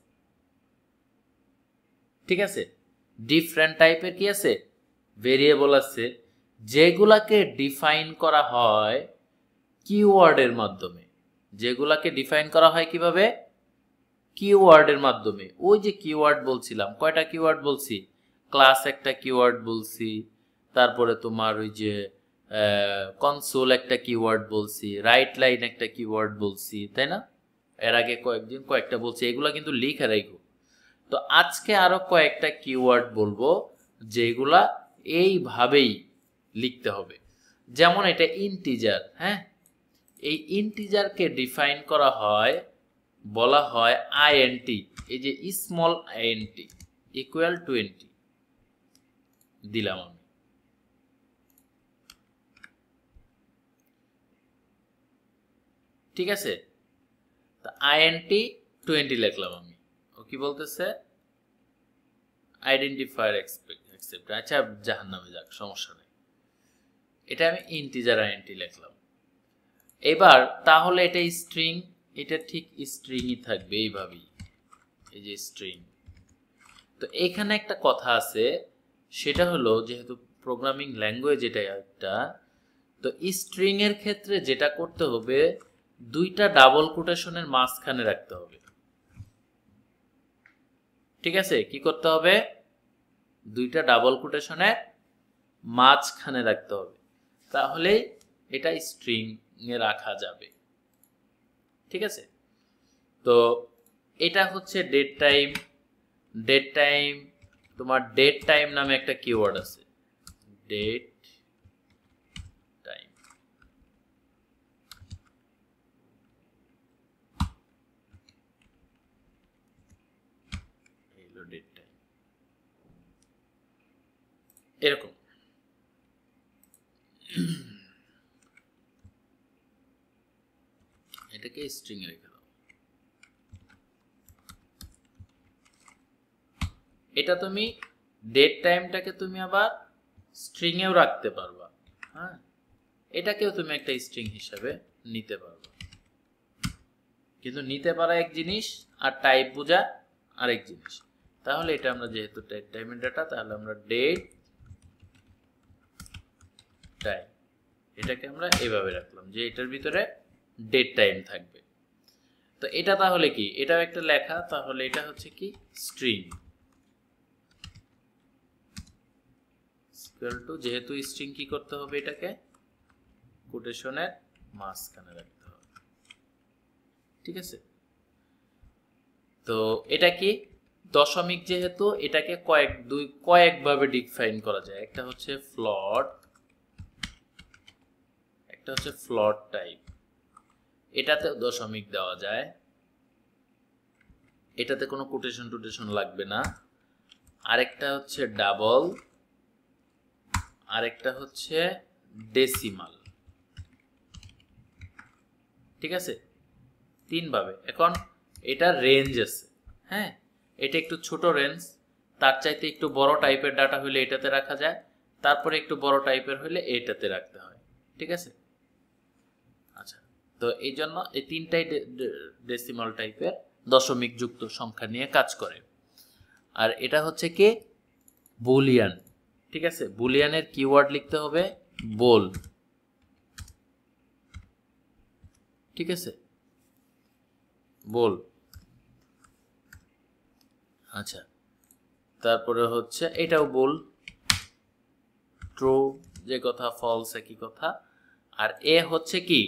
ঠিক আছে? ডিফারেন্ট টাইপের কি আছে? ভেরিয়েবল আছে, যেগুলাকে ডিফাইন করা হয় কিওয়ার্ডের মাধ্যমে। যেগুলাকে ডিফাইন করা হয় কিভাবে? কিওয়ার্ডের মাধ্যমে। ওই যে কিওয়ার্ড বলছিলাম, কয়টা কিওয়ার্ড বলছি? ক্লাস একটা কিওয়ার্ড বলছি, তারপরে তোমার ওই যে কনসোল একটা কিওয়ার্ড বলছি, রাইট লাইন একটা কিওয়ার্ড বলছি, তাই না? এর আগে কয়েকদিন কয়েকটা বলছি, এগুলা কিন্তু লিখে রাখো। তো আজকে আরো কয়েকটা কিওয়ার্ড বলবো যেগুলা এইভাবেই লিখতে হবে। যেমন এটা ইন্টিজার, হ্যাঁ, এই ইন্টিজারকে ডিফাইন করা হয়, বলা হয় আইএনটি, এই যে স্মল আইএনটি ইকুয়াল 20 দিলাম আমি। ঠিক আছে, তা আইএনটি 20 লিখলাম আমি। ও কি বলতেছে, আইডেন্টিফায়ার অ্যাকসেপ্ট, আচ্ছা জাহান্নামে যাক, সমস্যা নেই। এটা আমি ইন্টিজার আইএনটি লিখলাম। এবার তাহলে এটা স্ট্রিং, এটা ঠিক স্ট্রিংই থাকবে এইভাবেই, এই যে স্ট্রিং। তো এখানে একটা কথা আছে, সেটা হলো যেহেতু প্রোগ্রামিং ল্যাঙ্গুয়েজ এটা একটা, তো স্ট্রিং এর ক্ষেত্রে যেটা করতে হবে, দুইটা ডাবল কোটেশনের মাঝখানে রাখতে হবে। ঠিক আছে, কি করতে হবে, দুইটা ডাবল কোটেশনের মাঝখানে রাখতে হবে, তাহলে এটা স্ট্রিং এ রাখা যাবে। ঠিক আছে, তো এটা হচ্ছে ডেট টাইম। ডেট টাইম, তোমার ডেট টাইম নামে একটা কিওয়ার্ড আছে, ডেট টাইম। ডেট টাইম এরকম। এটাকে স্ট্রিং এ রেখে দাও। এটা তুমি ডেট টাইমটাকে তুমি আবার স্ট্রিং এও রাখতে পারবা, হ্যাঁ, এটাকেও তুমি একটা স্ট্রিং হিসাবে নিতে পারবা। কিন্তু নিতে পারা এক জিনিস আর টাইপ বোঝা আরেক জিনিস। তাহলে এটা আমরা যেহেতু ডেট টাইমের ডাটা, তাহলে আমরা ডেট টাইম এটাকে আমরা এভাবে রাখলাম যে এটার ভিতরে ডেট টাইম থাকবে। তো এটা তাহলে কি, এটাও একটা লেখা, তাহলে এটা হচ্ছে কি স্ট্রিং ইকুয়াল টু, যেহেতু স্ট্রিং কি করতে হবে, এটাকে কোটেশনের মাঝখানে রাখতে হবে। ঠিক আছে, তো এটা কি দশমিক, যেহেতু এটাকে কয়েকভাবে ডিফাইন করা যায়। একটা হচ্ছে ফ্লট, একটা হচ্ছে ফ্লট টাইপ, এটাতে দশমিক দেওয়া যায়, এটাতে কোনো কোটেশন লাগবে না। আরেকটা হচ্ছে ডাবল, আরেকটা হচ্ছে ডেসিমাল। ঠিক আছে, তিন ভাবে। এখন এটা রেঞ্জ আছে, হ্যাঁ, এটা একটু ছোট রেঞ্জ, তার চাইতে একটু বড় টাইপের ডাটা হলে এটাতে রাখা যায়, তারপরে একটু বড় টাইপের হলে এটাতে রাখতে হয়। ঠিক আছে, আচ্ছা, তো এই জন্য এই তিনটাই ডেসিমাল টাইপের দশমিক যুক্ত সংখ্যা নিয়ে কাজ করে। আর এটা হচ্ছে কি বুলিয়ান। ঠিক আছে, বুলিয়ানের কিওয়ার্ড লিখতে হবে বোল। ঠিক আছে, বোল। আচ্ছা, তারপরে হচ্ছে এটাও বোল, ট্রু যে কথা, ফলস একই কথা। আর এ হচ্ছে কি,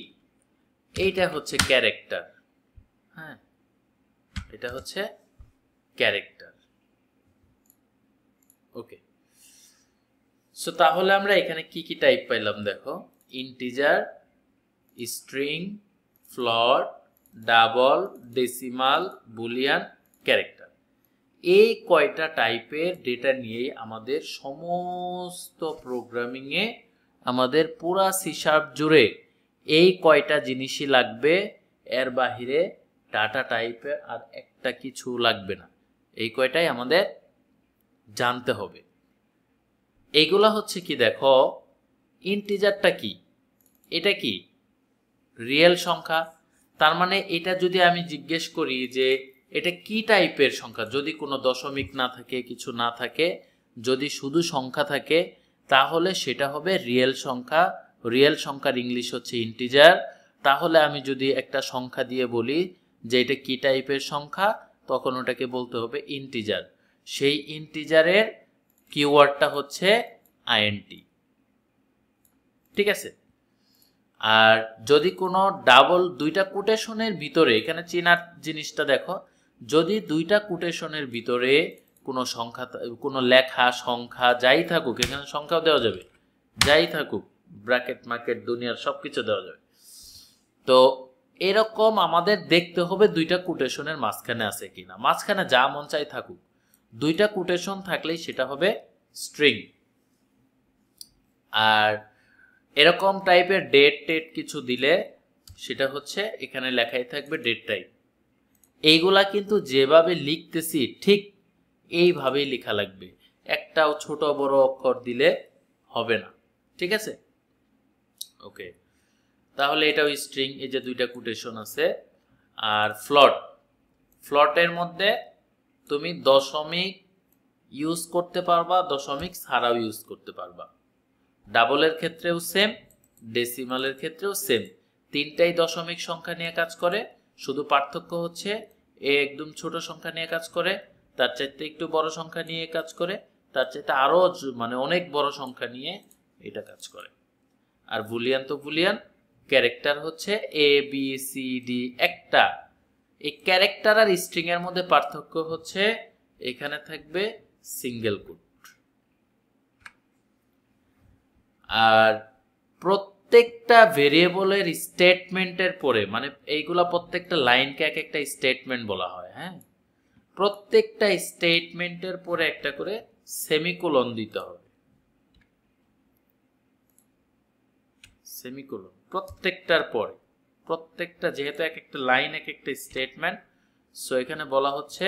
এইটা হচ্ছে ক্যারেক্টার, হ্যাঁ, এটা হচ্ছে ক্যারেক্টার। ওকে, সো তাহলে আমরা এখানে কি কি টাইপ পাইলাম দেখো, ইন্টিজার, স্ট্রিং, ফ্লট, ডাবল, ডেসিমাল, বুলিয়ান, ক্যারেক্টার। এই কয়টা টাইপের ডেটা নিয়েই আমাদের সমস্ত প্রোগ্রামিংয়ে, আমাদের পুরা সি শার্প জুড়ে এই কয়টা জিনিসই লাগবে, এর বাহিরে ডাটা টাইপের আর একটা কিছু লাগবে না। এই কয়টাই আমাদের জানতে হবে। এইগুলা হচ্ছে কি দেখো, ইন্টিজারটা কি, এটা কি রিয়েল সংখ্যা, তার মানে এটা যদি আমি জিজ্ঞেস করি যে এটা কি টাইপের সংখ্যা, যদি কোনো দশমিক না থাকে, কিছু না থাকে, যদি শুধু সংখ্যা থাকে, তাহলে সেটা হবে রিয়েল সংখ্যা। রিয়েল সংখ্যার ইংলিশ হচ্ছে ইন্টিজার। তাহলে আমি যদি একটা সংখ্যা দিয়ে বলি যে এটা কি টাইপের সংখ্যা, তখন ওটাকে বলতে হবে ইন্টিজার। সেই ইন্টিজারের কিওয়ার্ডটা হচ্ছে আইএনটি। ঠিক আছে, আর যদি কোনো ডাবল দুইটা কোটেশনের ভিতরে, এখানে চেনার জিনিসটা দেখো, যদি দুইটা কোটেশনের ভিতরে কোনো সংখ্যা, কোনো লেখা সংখ্যা যাই থাকুক, এখানে সংখ্যাও দেওয়া যাবে, যাই থাকুক, ব্র্যাকেট মার্কেট দুনিয়ার সবকিছু দেওয়া যাবে। তো এরকম আমাদের দেখতে হবে দুইটা কোটেশনের মাঝখানে আছে কিনা। মাঝখানে যা মন চাই থাকুক, দুইটা কোটেশন থাকলেই সেটা হবে স্ট্রিং। আর এরকম টাইপের ডেট টেট কিছু দিলে সেটা হচ্ছে এখানে লেখাই থাকবে ডেট টাইপ। এইগুলা কিন্তু যেভাবে লিখতেছি ঠিক এইভাবেই লেখা লাগবে, একটাও ছোট বড় অক্ষর দিলে হবে না, ঠিক আছে? ওকে, তাহলে এটাও স্ট্রিং, এই যে দুইটা কোটেশন আছে। আর ফ্লটের মধ্যে তুমি দশমিক ইউজ করতে পারবা, দশমিক ছাড়াও ইউজ করতে পারবা। ডাবলের ক্ষেত্রেও সেম, ডেসিমালের ক্ষেত্রেও সেম, তিনটাই দশমিক সংখ্যা নিয়ে কাজ করে। শুধু পার্থক্য হচ্ছে এ একদম ছোট সংখ্যা নিয়ে কাজ করে, তার চাইতে একটু বড় সংখ্যা নিয়ে কাজ করে, তার চাইতে আরো মানে অনেক বড় সংখ্যা নিয়ে এটা কাজ করে। আর বুলিয়ান তো বুলিয়ান, ক্যারেক্টার হচ্ছে এ বি সি ডি একটা। এই ক্যারেক্টার আর স্ট্রিং এর মধ্যে পার্থক্য হচ্ছে এখানে থাকবে সিঙ্গেল কোট। আর প্রত্যেকটা ভেরিয়েবলের স্টেটমেন্টের পরে, মানে এইগুলা প্রত্যেকটা লাইনকে এক একটা স্টেটমেন্ট বলা হয়, হ্যাঁ, প্রত্যেকটা স্টেটমেন্টের পরে একটা করে সেমিকোলন দিতে হবে, সেমিকোলন প্রত্যেকটার পরে। প্রত্যেকটা, যেহেতু এক একটা লাইন এক একটা স্টেটমেন্ট, সো এখানে বলা হচ্ছে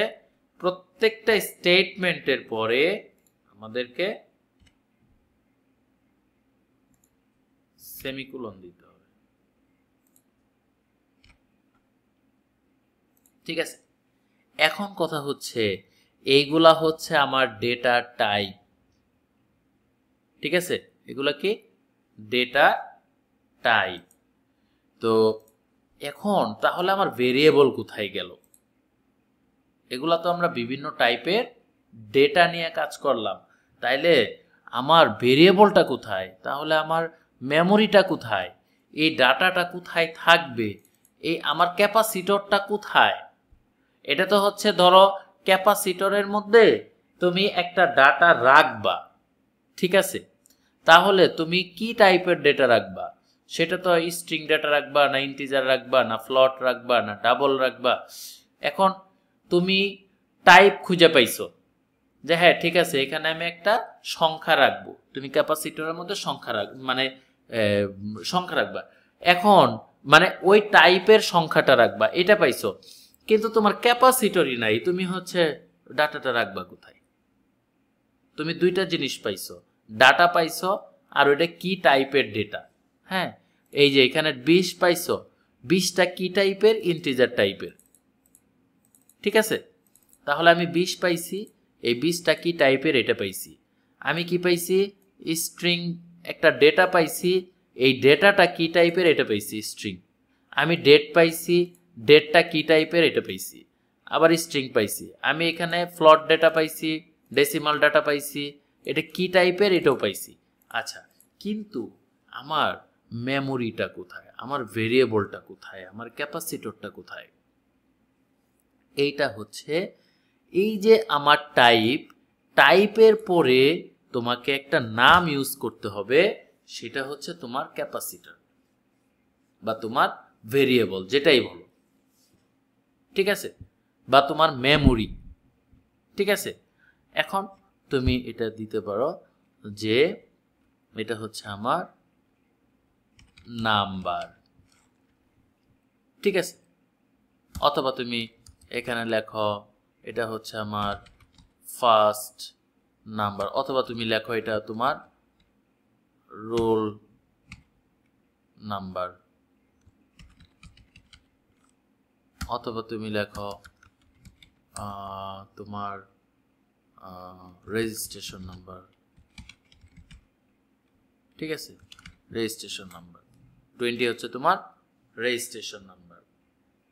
প্রত্যেকটা স্টেটমেন্টের পরে আমাদেরকে সেমিকোলন দিতে হবে, ঠিক আছে? এখন কথা হচ্ছে এইগুলা হচ্ছে আমার ডেটা টাইপ, ঠিক আছে? এগুলা কি ডেটা টাইপ। তো এখন তাহলে আমার ভেরিয়েবল কোথায় গেল? এগুলা তো আমরা বিভিন্ন টাইপের ডেটা নিয়ে কাজ করলাম, তাইলে আমার ভেরিয়েবলটা কোথায়? তাহলে আমার মেমোরিটা কোথায়? এই ডাটাটা কোথায় থাকবে? এই আমার ক্যাপাসিটরটা কোথায়? এটা তো হচ্ছে ধরো ক্যাপাসিটরের মধ্যে তুমি একটা ডাটা রাখবা, ঠিক আছে? তাহলে তুমি কি টাইপের ডেটা রাখবা? সেটা তো স্ট্রিং ডেটা রাখবা, না ইন্টিজার রাখবা, না ফ্লট রাখবা, না ডাবল রাখবা? এখন তুমি টাইপ খুঁজে পাইছো যে হ্যাঁ ঠিক আছে, এখানে আমি একটা সংখ্যা রাখবো। তুমি ক্যাপাসিটরের মধ্যে সংখ্যা সংখ্যা রাখবা, এখন মানে ওই টাইপের সংখ্যাটা রাখবা, এটা পাইছো। কিন্তু তোমার ক্যাপাসিটরই নাই, তুমি হচ্ছে ডাটাটা রাখবা কোথায়? তুমি দুইটা জিনিস পাইছো, ডাটা পাইছো আর ওইটা কি টাইপের ডেটা। হ্যাঁ, এই যে এখানে 20 পাইছো, 20টা কি টাইপের? ইন্টিজার টাইপের, ঠিক আছে? তাহলে আমি 20 পাইছি, এই 20টা কি টাইপের? এটা পাইছি। আমি কি পাইছি? স্ট্রিং একটা ডেটা পাইছি, এই ডেটাটা কি টাইপের? এটা পাইছি স্ট্রিং। আমি ডেট পাইছি, ডেটটা কি টাইপের? এটা পাইছি। আবার স্ট্রিং পাইছি, আমি এখানে ফ্লট ডেটা পাইছি, ডেসিমাল ডাটা পাইছি, এটা কি টাইপের? এটাও পাইছি। আচ্ছা, কিন্তু আমার মেমোরিটা কোথায়? আমার ভেরিয়েবলটা কোথায়? আমার ক্যাপাসিটরটা কোথায়? এইটা হচ্ছে এই যে আমার টাইপের পরে তোমাকে একটা নাম ইউজ করতে হবে, সেটা হচ্ছে তোমার ক্যাপাসিটর বা তোমার ভেরিয়েবল, যেটাই বলো, ঠিক আছে? বা তোমার মেমোরি, ঠিক আছে? এখন তুমি এটা দিতে পারো যে এটা হচ্ছে আমার নাম্বার, ঠিক আছে? অথবা তুমি এখানে লেখো এটা হচ্ছে আমার ফার্স্ট নাম্বার, অথবা তুমি লেখো এটা তোমার রোল নাম্বার, অথবা তুমি লেখো তোমার রেজিস্ট্রেশন নাম্বার, ঠিক আছে? রেজিস্ট্রেশন নাম্বার 20 হচ্ছে তোমার রেজিস্ট্রেশন নাম্বার,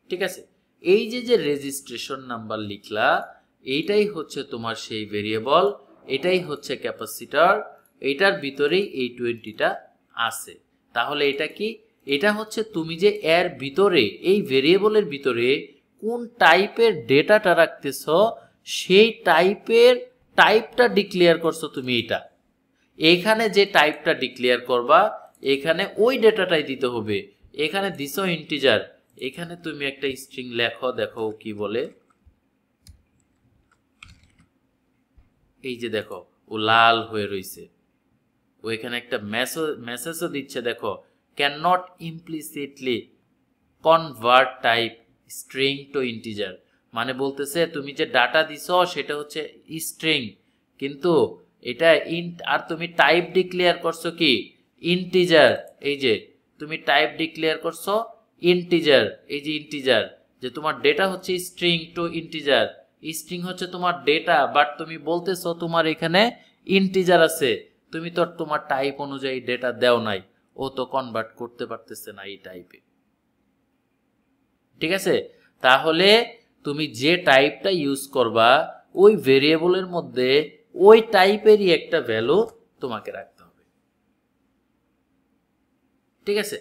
ঠিক আছে? এই যে রেজিস্ট্রেশন নাম্বার লিখলা, এইটাই হচ্ছে তোমার সেই ভেরিয়েবল, এটাই হচ্ছে ক্যাপাসিটর, এইটার ভিতরেই এই 20টা আছে। তাহলে এটা কি? এটা হচ্ছে তুমি যে এর ভিতরে এই ভেরিয়েবলের ভিতরে কোন টাইপের ডেটাটা রাখতেছ সেই টাইপটা ডিক্লেয়ার করছো তুমি। এটা এখানে যে টাইপটা ডিক্লেয়ার করবা এখানে ওই ডেটাটাই দিতে হবে। এখানে দিছো ইন্টিজার, এখানে তুমি একটা স্ট্রিং লেখো, দেখো কি বলে। এই যে দেখো ও লাল হয়ে রইছে, ও এখানে একটা মেসেজও দিচ্ছে, দেখো can not implicitly convert type string to integer, মানে বলতেছে তুমি যে ডাটা দিছো সেটা হচ্ছে স্ট্রিং, কিন্তু এটা ইন্ট, আর তুমি টাইপ ডিক্লেয়ার করছো কি ইন্টিজার। এই যে তুমি টাইপ ডিক্লেয়ার করছো ইন্টিজার, এই যে ইন্টিজার, যে তোমার ডেটা হচ্ছে স্ট্রিং টু ইন্টিজার। স্ট্রিং হচ্ছে তোমার ডেটা, বাট তুমি বলতেছো তোমার এখানে ইন্টিজার আছে, তুমি তো তোমার টাইপ অনুযায়ী ডেটা দেও নাই, ও তো কনভার্ট করতে পারতেছে না এই টাইপে। ঠিক আছে, তাহলে তুমি যে টাইপটা ইউজ করবা ওই ভেরিয়েবলের মধ্যে ওই টাইপেরই একটা ভ্যালু তোমাকে রাখতে হবে। ঠিক আছে,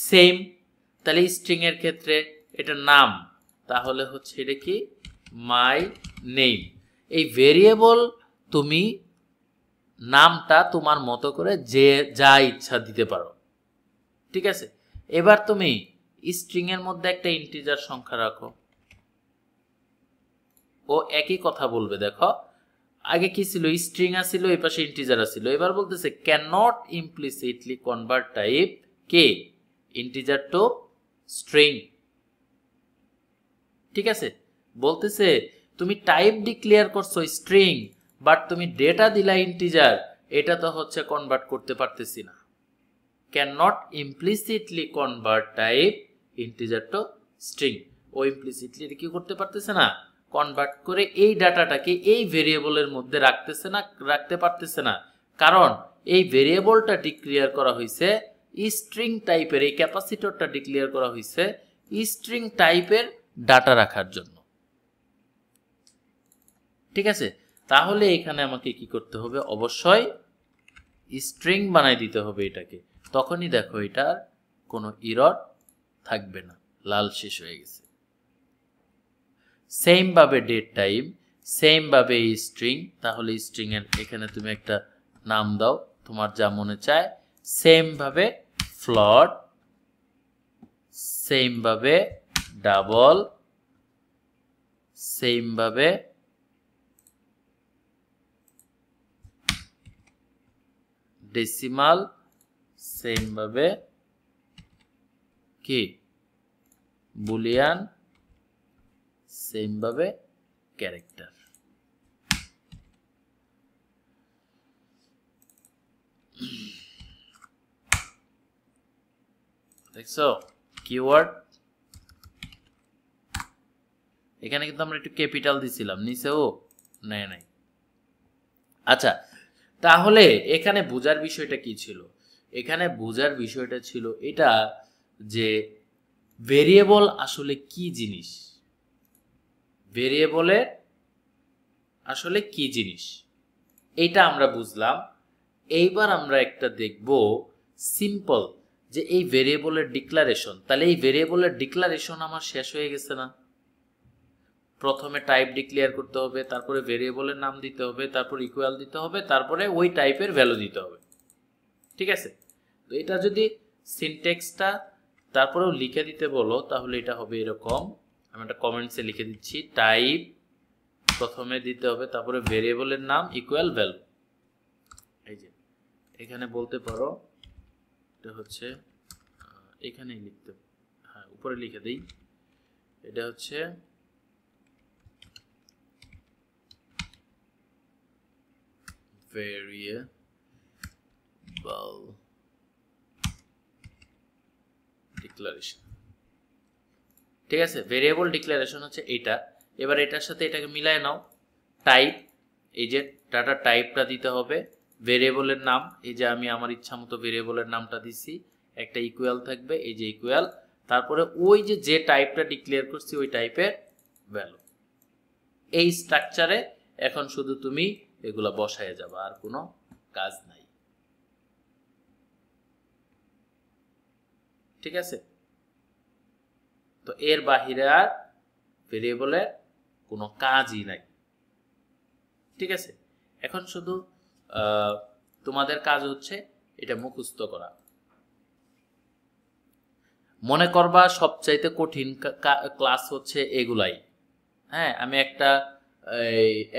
সেম। তাহলে স্ট্রিং এর ক্ষেত্রে এটা নাম, তাহলে হচ্ছে এটা কি মাই নেম। এই ভেরিয়েবল তুমি নামটা তোমার মতো করে যে যা ইচ্ছা দিতে পারো। ঠিক আছে, এবার তুমি স্ট্রিং এর মধ্যে একটা ইন্টিজার সংখ্যা রাখো, ও একই কথা বলবে। দেখো আগে কি ছিল, স্ট্রিং আছিল, এই পাশে ইন্টিজার আছিল। এবার বলতেছে can not implicitly convert type কে ইন্টিজার টু স্ট্রিং। ঠিক আছে, বলতেছে তুমি টাইপ ডিক্লেয়ার করছো স্ট্রিং, বাট তুমি ডেটা দিলা ইন্টিজার, এটা তো হচ্ছে কনভার্ট করতে পারতেছি না। Can not implicitly convert type integer to string, ও ইমপ্লিসিটলি কি করতে পারতেছে না, কনভার্ট করে এই ডাটাটাকে এই ভেরিয়েবলের মধ্যে রাখতে পারতেছে না, কারণ এই ভেরিয়েবলটা ডিক্লেয়ার করা হয়েছে স্ট্রিং টাইপের, এই ক্যাপাসিটরটা ডিক্লেয়ার করা হয়েছে স্ট্রিং টাইপের ডাটা রাখার জন্য। ঠিক আছে, তাহলে এখানে আমাকে কি করতে হবে, অবশ্যই স্ট্রিং বানাই দিতে হবে এটাকে, তখনই দেখো এটার কোনো এরর থাকবে না, লাল শেষ হয়ে গেছে। সেম ভাবে ডেট টাইম, সেম ভাবে স্ট্রিং, তাহলে স্ট্রিং এর এখানে তুমি একটা নাম দাও তোমার যা মনে চায়। সেম ভাবে ফ্লট, সেম ভাবে ডাবল, সেম ভাবে ডেসিমাল, সেম ভাবে কি বুলিয়ান, সেম ভাবে ক্যারেক্টার। দেখছো কিওয়ার্ড, এখানে কিন্তু আমরা একটু ক্যাপিটাল দিছিলাম, নিচেও নাই নাই। আচ্ছা, তাহলে এখানে বোঝার বিষয়টা কি ছিল, এখানে বোঝার বিষয়টা ছিল এটা যে ভেরিয়েবল আসলে কি জিনিস, ভেরিয়েবলের আসলে কি জিনিস এটা আমরা বুঝলাম। এইবার আমরা একটা দেখব সিম্পল, যে এই ভেরিয়েবলের ডিক্লারেশন। তাহলে এই ভেরিয়েবলের ডিক্লারেশন আমার শেষ হয়ে গেছে না, প্রথমে টাইপ ডিক্লেয়ার করতে হবে, তারপরে ভেরিয়েবলের নাম দিতে হবে, তারপর ইকুয়াল দিতে হবে, তারপরে ওই টাইপের ভ্যালু দিতে হবে। ঠিক আছে, তো এটা যদি সিনট্যাক্সটা তারপরেও লিখে দিতে বলো তাহলে এটা হবে এরকম, আমি একটা কমেন্টসে লিখে দিচ্ছি, টাইপ প্রথমে দিতে হবে, তারপরে ভেরিয়েবলের নাম ইকুয়াল ভ্যালু। এই যে এখানে বলতে পারো এটা হচ্ছে এখানেই লিখতে, হ্যাঁ উপরে লিখে দিই, এটা হচ্ছে ভেরিয়েবল ডিক্লারেশন। ঠিক আছে, ভেরিয়েবল ডিক্লারেশন হচ্ছে এটা। এবার এটার সাথে এটাকে মিলায় নাও, টাইপ, এই যে ডাটা টাইপটা দিতে হবে, ভেরিয়েবলের নাম, এই যে আমি আমার ইচ্ছা মতো ভেরিয়েবলের নামটা দিছি, একটা ইকুয়াল থাকবে, এই যে ইকুয়াল, তারপরে ওই যে টাইপটা ডিক্লেয়ার করছি ওই টাইপের ভ্যালু। এই স্ট্রাকচারে এখন শুধু তুমি এগুলা বসায় যাবা, আর কোনো কাজ নাই। ঠিক আছে? তো এর বাহিরে আর ভেরিয়েবলের কোনো কাজই নাই। ঠিক আছে, এখন শুধু তোমাদের কাজ হচ্ছে এটা মুখস্থ করা। মনে করবা সবচাইতে কঠিন ক্লাস হচ্ছে এগুলাই। হ্যাঁ, আমি একটা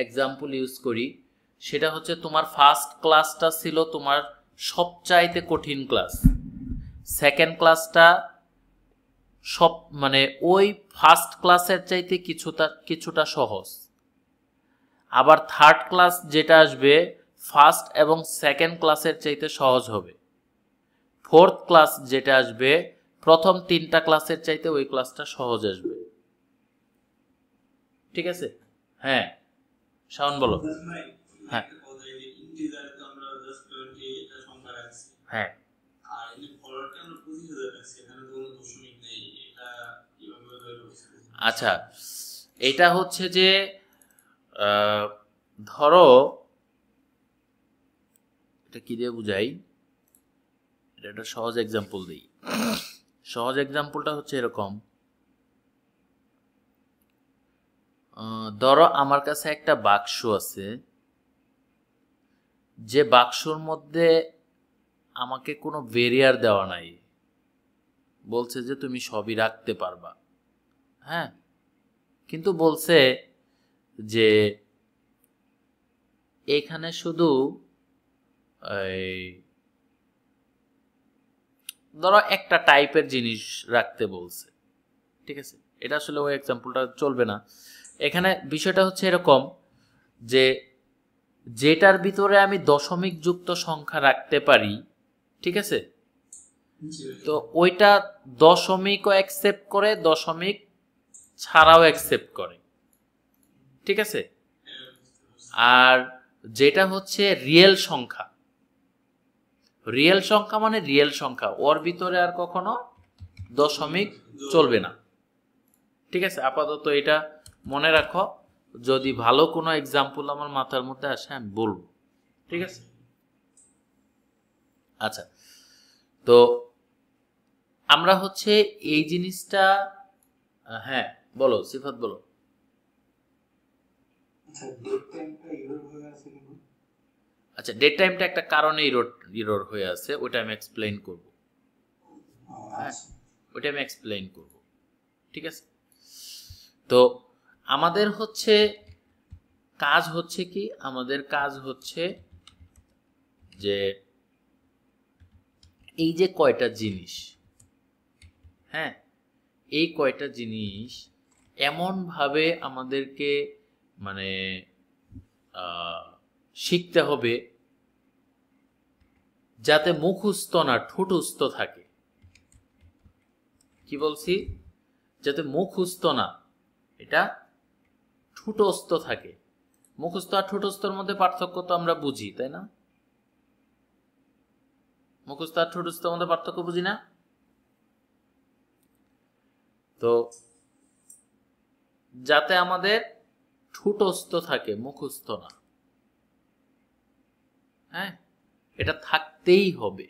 এক্সাম্পল ইউজ করি, সেটা হচ্ছে তোমার ফার্স্ট ক্লাসটা ছিল তোমার সবচাইতে কঠিন ক্লাস, সেকেন্ড ক্লাসটা সব মানে ওই ফার্স্ট ক্লাসের চাইতে কিছুটা সহজ, আবার থার্ড ক্লাস যেটা আসবে ফার্স্ট এবং সেকেন্ড ক্লাসের চাইতে সহজ হবে, ফোর্থ ক্লাস যেটা আসবে প্রথম 3টা ক্লাসের চাইতে ওই ক্লাসটা সহজ আসবে। ঠিক আছে? হ্যাঁ শাওন বলো। হ্যাঁ হ্যাঁ, আচ্ছা এটা হচ্ছে যে ধরো এটা কি দিয়ে বুঝাই, এটা একটা সহজ এক্সাম্পল দিই। সহজ এক্সাম্পলটা হচ্ছে এরকম, ধরো আমার কাছে একটা বাক্স আছে, যে বাক্সর মধ্যে আমাকে কোনো ভেরিয়ার দেওয়া নাই, বলছে যে তুমি সবই রাখতে পারবা। হ্যাঁ, কিন্তু বলছে যে এখানে শুধু ধরো একটা টাইপের জিনিস রাখতে বলছে। ঠিক আছে, এটা আসলে ওই এক্সাম্পলটা চলবে না। এখানে বিষয়টা হচ্ছে এরকম যে যেটার ভিতরে আমি দশমিক যুক্ত সংখ্যা রাখতে পারি, ঠিক আছে, তো ওইটা দশমিকও অ্যাকসেপ্ট করে, দশমিক ছাড়াও অ্যাকসেপ্ট করে। ঠিক আছে, আর যেটা হচ্ছে রিয়েল সংখ্যা, রিয়েল সংখ্যা মানে রিয়েল সংখ্যা, ওর ভিতরে আর কখনো দশমিক চলবে না। ঠিক আছে, আপাতত এটা মনে রাখো, যদি ভালো কোনো এক্সাম্পল আমার মাথার মধ্যে আসে আমি বলবো। ঠিক আছে, আচ্ছা তো আমরা হচ্ছে এই জিনিসটা, হ্যাঁ বলো সিফাত বলো। আচ্ছা ডেট টাইমটা একটা কারণে ইরর হয়ে আছে, ওটা আমি এক্সপ্লেইন করব। হ্যাঁ ওটা আমি এক্সপ্লেইন করব। ঠিক আছে, তো আমাদের হচ্ছে কাজ হচ্ছে কি, আমাদের কাজ হচ্ছে যে এই যে কয়টা জিনিস, হ্যাঁ এই কয়টা জিনিস এমন ভাবে আমাদেরকে মানে শিখতে হবে যাতে মুখস্থ না ঠোঁটস্থ থাকে। কি বলছি, যাতে মুখস্থ না, এটা ঠোঁটস্থ থাকে। মুখস্থ আর ঠোঁটস্থর মধ্যে পার্থক্য তো আমরা বুঝি, তাই না? মুখস্থ আর ঠোঁটস্থর মধ্যে পার্থক্য বুঝি না? তো যাতে আমাদের ঠোঁটস্থ থাকে, মুখস্থ না, হ্যাঁ এটা থাকতেই হবে,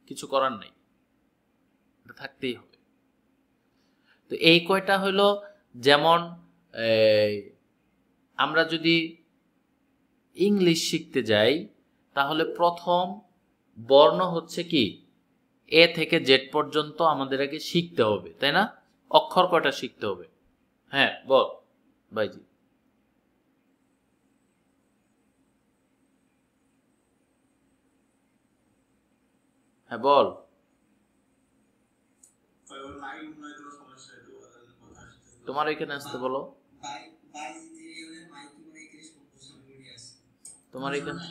কিছু করার নাই, এটা থাকতেই হবে। তো এই কয়টা হলো, যেমন আমরা যদি ইংলিশ শিখতে যাই তাহলে প্রথম বর্ণ হচ্ছে কি এ থেকে জেড পর্যন্ত আমাদের আগে শিখতে হবে, তাই না? অক্ষর কয়টা শিখতে হবে? হ্যাঁ বল ভাইজি। হ্যাঁ বল। তোমার এখানে আসতে বলো, তোমার এখানে।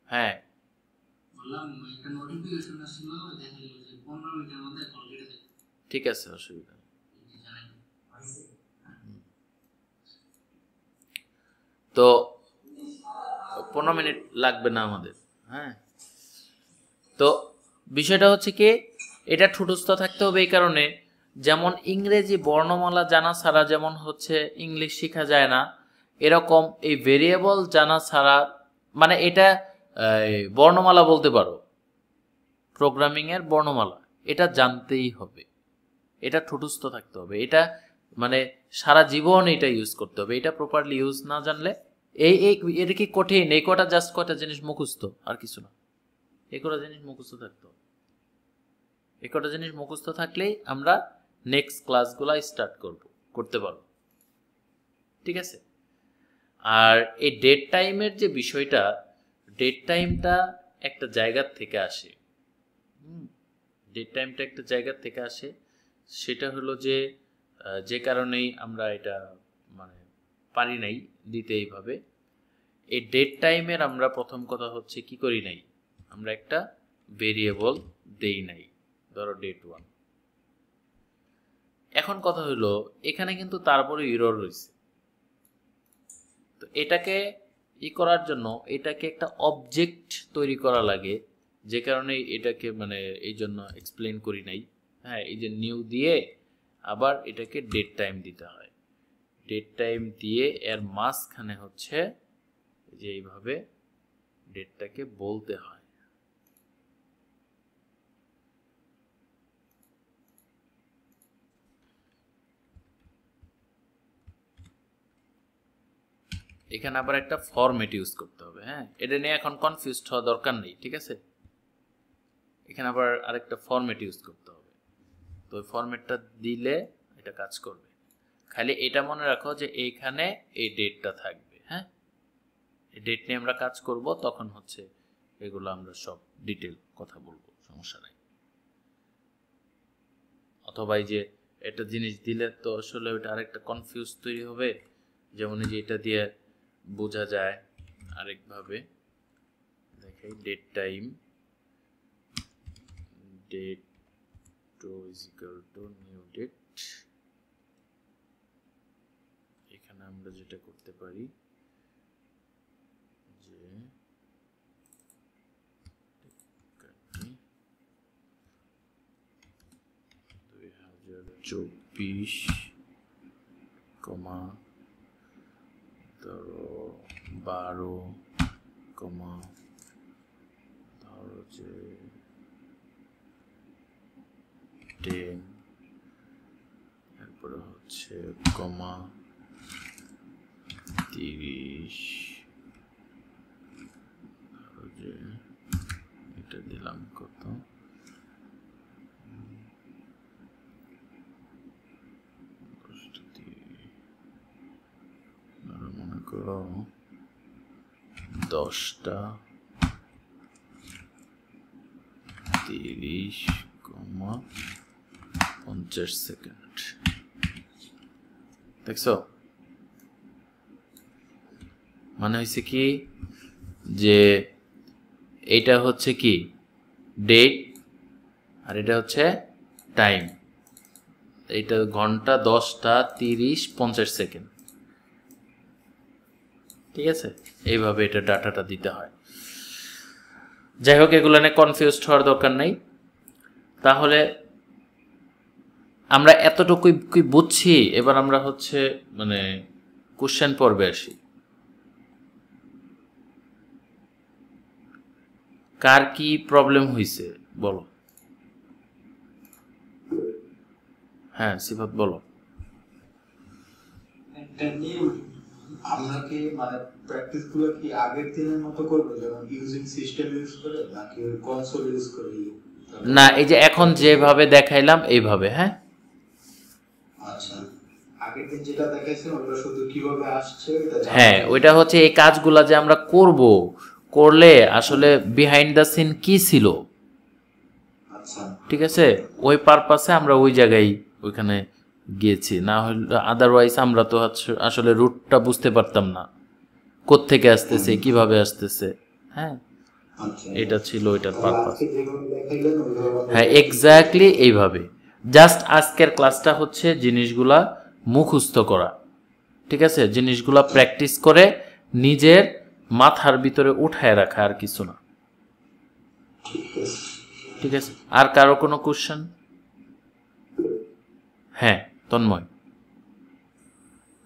হ্যাঁ ঠিক আছে, অসুবিধা নেই। তো 15 মিনিট লাগবে না আমাদের। হ্যাঁ তো বিষয়টা হচ্ছে কি, এটা ঠোঁটস্থ থাকতে হবে এই কারণে, যেমন ইংরেজি বর্ণমালা জানা ছাড়া যেমন হচ্ছে ইংলিশ শেখা যায় না, এরকম এই ভেরিয়েবল জানা ছাড়া, মানে এটা বর্ণমালা বলতে পারো, প্রোগ্রামিংয়ের বর্ণমালা, এটা জানতেই হবে, এটা ঠুটুস্থ থাকতে হবে, এটা মানে সারা জীবন এটা ইউজ করতে হবে। এটা প্রপারলি ইউজ না জানলে এটা কি কঠিন? এই কটা জাস্ট কটা জিনিস মুখস্থ, আর কিছু না। এই কটা জিনিস মুখস্থ থাকতে হবে। এই কটা জিনিস মুখস্থ থাকলেই আমরা নেক্সট ক্লাসগুলো স্টার্ট করতে পারবো, ঠিক আছে? আর এই ডেট টাইমের যে বিষয়টা, ডেট টাইমটা একটা জায়গার থেকে আসে। ডেট টাইমটা একটা জায়গার থেকে আসে, সেটা হলো যে কারণেই আমরা এটা মানে পারি নাই দিতে এইভাবে। এই ডেট টাইমের আমরা প্রথম কথা হচ্ছে কি করি নাই, আমরা একটা ভেরিয়েবল দেই নাই, ধরো ডেট 1। এখন কথা হলো এখানে কিন্তু তারপরে এরর রয়েছে, তো এটাকে করার জন্য এটাকে একটা অবজেক্ট তৈরি করা লাগে, যে কারণে এটাকে মানে এই জন্য এক্সপ্লেন করি নাই। হ্যাঁ, এই যে নিউ দিয়ে আবার এটাকে ডেট টাইম দিতে হয়, ডেট টাইম দিয়ে এর মাঝখানে হচ্ছে যে এইভাবে ডেটটাকে বলতে হয়। এখানে আবার একটা ফরম্যাট ইউজ করতে হবে। হ্যাঁ, এটা নিয়ে এখন কনফিউজড হওয়া দরকার নেই, ঠিক আছে? এখানে আবার আরেকটা ফরম্যাট ইউজ করতে হবে, তো ওই ফরম্যাটটা দিলে এটা কাজ করবে। খালি এটা মনে রাখো যে এইখানে এই ডেটটা থাকবে। হ্যাঁ, এই ডেট নিয়ে আমরা কাজ করব, তখন হচ্ছে এগুলো আমরা সব ডিটেল কথা বলবো, সমস্যা নাই। অথবা এই যে একটা জিনিস দিলে তো আসলে ওটা আরেকটা কনফিউজ তৈরি হবে, যেমন এই যে এটা দিয়ে বোঝা যায় আরেকভাবে, দেখাই date time, date two is equal to new date. এখানে আমরা যেটা করতে পারি যে 2024, ধরো 12, ধরো যে 10, এরপরে হচ্ছে 30, ধরো যে এটা দিলাম কত, মনে করো 10টা 30,50 সেকেন্ড। দেখছো, মানে হয়েছে কি যে এটা হচ্ছে কি ডেট আর এটা হচ্ছে টাইম। এটা ঘন্টা 10টা 30,50 সেকেন্ড, ঠিক আছে? এইভাবে এটা ডাটাটা দিতে হয়। যাই হোক, এগুলো নিয়ে কনফিউজড হওয়ার দরকার নাই। তাহলে আমরা এতটুকুই বুঝছি, এবার আমরা হচ্ছে মানে কোশ্চেন পর্বে আসি। কার কি প্রবলেম হয়েছে বলো? হ্যাঁ সিফাত বলো। আমরা কি মানে প্র্যাকটিস গুলো কি আগের দিনের মতো করবো, যেমন ইউজিং সিস্টেম ইউজ করে, নাকি কনসোল ইউজ করে? না, এই যে এখন যেভাবে দেখাইলাম এইভাবে। হ্যাঁ, আচ্ছা, আগের দিন যেটা দেখাইছেন ওটা শুধু কিভাবে আসছে এটা জানা। হ্যাঁ, ওইটা হচ্ছে এই কাজগুলা যে আমরা করলে আসলে বিহাইন্ড দ্য সিন কি ছিল, আচ্ছা ঠিক আছে? ওই পারপাসে আমরা ওই জায়গায় ওইখানে গিয়েছি, না হলে আদারওয়াইজ আমরা তো আসলে রুটটা বুঝতে পারতাম না, কোত্থেকে আসতেছে, কিভাবে আসতেছে। হ্যাঁ, এটা ছিল ওইটার পারপাস। হ্যাঁ, এক্স্যাক্টলি এইভাবে। জাস্ট আজকের ক্লাসটা হচ্ছে জিনিসগুলা মুখস্থ করা, ঠিক আছে? জিনিসগুলা প্র্যাকটিস করে নিজের মাথার ভিতরে উঠায় রাখা, আর কিছু না, ঠিক আছে? আর কারো কোনো কোশ্চেন? হ্যাঁ তন্ময়।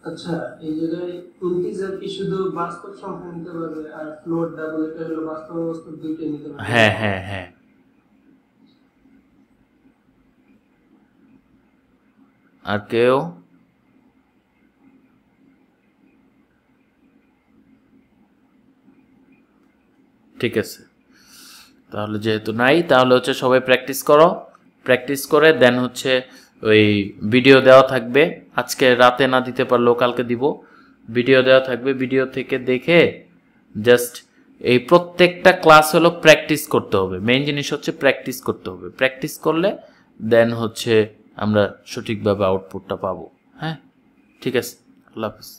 আচ্ছা, এই জায়গায় ইন্টিজার কি শুধু বাস্তব সংখ্যা নিতে পারবে, আর ফ্লোট ডাবল এটা হলো বাস্তব অবস্থার দুইটা নিতে পারবে? হ্যাঁ হ্যাঁ হ্যাঁ। আর কেউ? ঠিক আছে, তাহলে যেহেতু নাই, তাহলে হচ্ছে সবাই প্র্যাকটিস করো, প্র্যাকটিস করে দেন হচ্ছে ওই ভিডিও দেওয়া থাকবে, আজকে রাতে না দিতে পারলেও কালকে দিব, ভিডিও দেওয়া থাকবে, ভিডিও থেকে দেখে জাস্ট এই প্রত্যেকটা ক্লাস হলো প্র্যাকটিস করতে হবে, মেইন জিনিস হচ্ছে প্র্যাকটিস করতে হবে, প্র্যাকটিস করলে দেন হচ্ছে আমরা সঠিকভাবে আউটপুটটা পাবো। হ্যাঁ ঠিক আছে, আল্লাহ হাফিজ।